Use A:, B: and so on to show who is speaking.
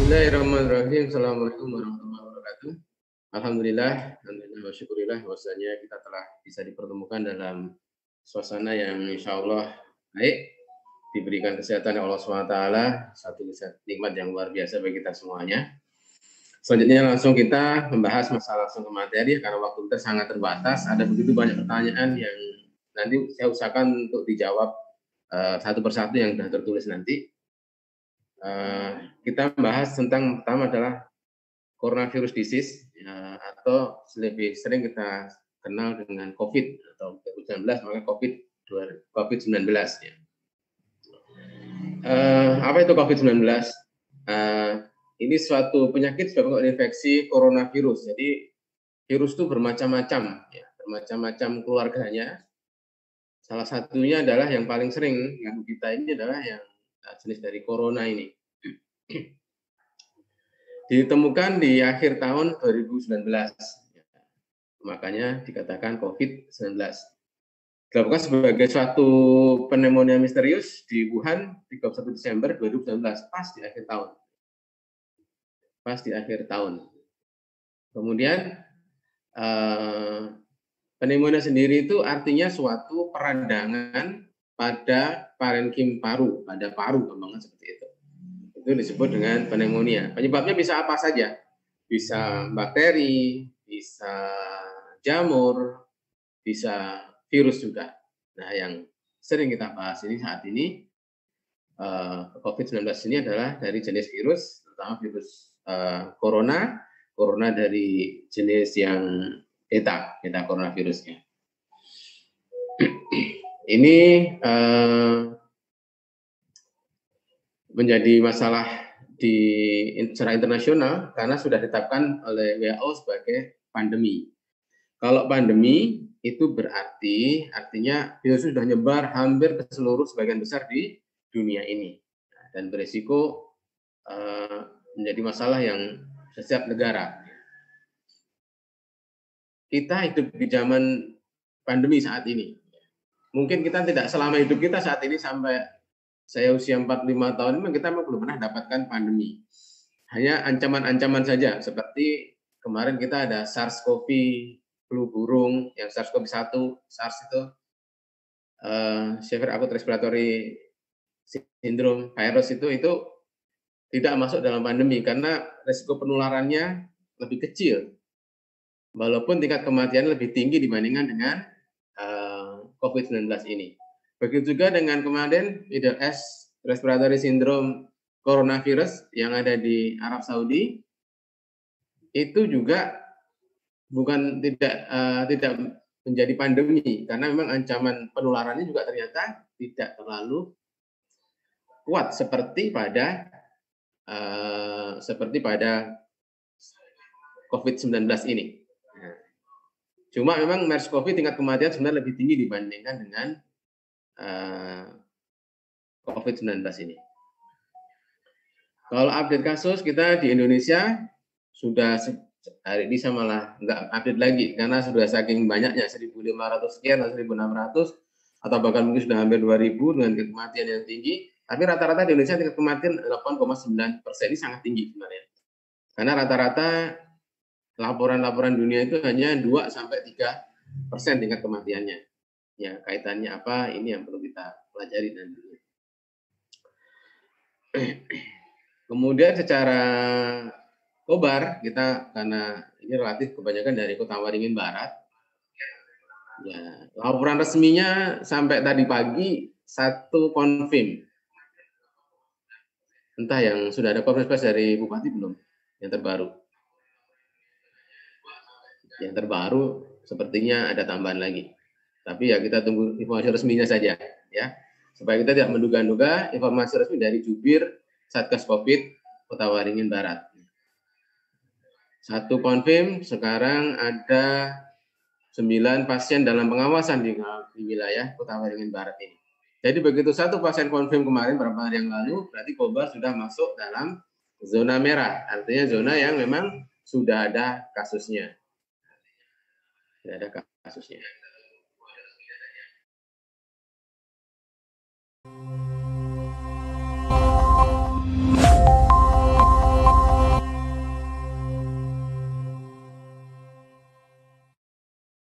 A: Bismillahirrahmanirrahim. Assalamualaikum warahmatullahi wabarakatuh. Alhamdulillah, wa syukurillah bahwasanya kita telah bisa dipertemukan dalam suasana yang insya Allah baik, diberikan kesehatan oleh Allah SWT, satu nikmat yang luar biasa bagi kita semuanya. Selanjutnya langsung kita membahas masalah langsung ke materi, karena waktu kita sangat terbatas, ada begitu banyak pertanyaan yang nanti saya usahakan untuk dijawab satu persatu yang sudah tertulis nanti. Kita bahas tentang pertama adalah coronavirus disease, atau lebih sering kita kenal dengan COVID atau COVID-19, maka COVID-19. Ya. Apa itu COVID-19? Ini suatu penyakit sebab infeksi coronavirus. Jadi virus itu bermacam-macam, ya, bermacam-macam keluarganya. Salah satunya adalah yang paling sering yang kita ini adalah yang jenis dari corona ini. Ditemukan di akhir tahun 2019. Makanya dikatakan COVID-19. Dilakukan sebagai suatu pneumonia misterius di Wuhan 31 Desember 2019, pas di akhir tahun. Kemudian pneumonia sendiri itu artinya suatu peradangan pada parenkim paru, pada paru, gampangnya seperti itu. Itu disebut dengan pneumonia. Penyebabnya bisa apa saja? Bisa bakteri, bisa jamur, bisa virus juga. Nah, yang sering kita bahas ini saat ini, COVID-19 ini adalah dari jenis virus, terutama virus corona dari jenis yang beta coronavirusnya. Ini menjadi masalah secara internasional karena sudah ditetapkan oleh WHO sebagai pandemi. Kalau pandemi itu artinya virus sudah nyebar hampir ke seluruh sebagian besar di dunia ini, dan berisiko menjadi masalah yang setiap negara. Kita hidup di zaman pandemi saat ini. Mungkin kita tidak selama hidup kita saat ini sampai saya usia 45 tahun, memang kita belum pernah dapatkan pandemi. Hanya ancaman-ancaman saja, seperti kemarin kita ada SARS-CoV, flu burung, yang SARS-CoV-1, SARS itu Severe Acute Respiratory Syndrome virus itu tidak masuk dalam pandemi karena risiko penularannya lebih kecil, walaupun tingkat kematian lebih tinggi dibandingkan dengan COVID-19 ini. Begitu juga dengan kemarin Middle East Respiratory Syndrome coronavirus yang ada di Arab Saudi, itu juga tidak menjadi pandemi karena memang ancaman penularannya juga ternyata tidak terlalu kuat seperti pada COVID-19 ini. Cuma memang MERS-CoV tingkat kematian sebenarnya lebih tinggi dibandingkan dengan COVID-19 ini. Kalau update kasus kita di Indonesia sudah hari ini saya malah nggak update lagi karena sudah saking banyaknya 1.500 sekian atau 1.600 atau bahkan mungkin sudah hampir 2.000 dengan kematian yang tinggi. Tapi rata-rata di Indonesia tingkat kematian 8,9%, ini sangat tinggi sebenarnya. Karena rata-rata laporan-laporan dunia itu hanya 2-3% tingkat kematiannya. Ya, kaitannya apa? Ini yang perlu kita pelajari nantinya. Kemudian secara kobar kita, karena ini relatif kebanyakan dari Kota Waringin Barat. Ya, laporan resminya sampai tadi pagi 1 konfirm. Entah yang sudah ada konferensi pers dari Bupati belum? Yang terbaru. Yang terbaru sepertinya ada tambahan lagi. Tapi ya kita tunggu informasi resminya saja, ya, supaya kita tidak menduga-duga. Informasi resmi dari Jubir Satgas Covid Kota Waringin Barat. 1 konfirm, sekarang ada 9 pasien dalam pengawasan di wilayah Kota Waringin Barat ini. Jadi begitu 1 pasien konfirm kemarin beberapa hari yang lalu, berarti Kobar sudah masuk dalam zona merah, artinya zona yang memang sudah ada kasusnya. Sudah ada kasusnya.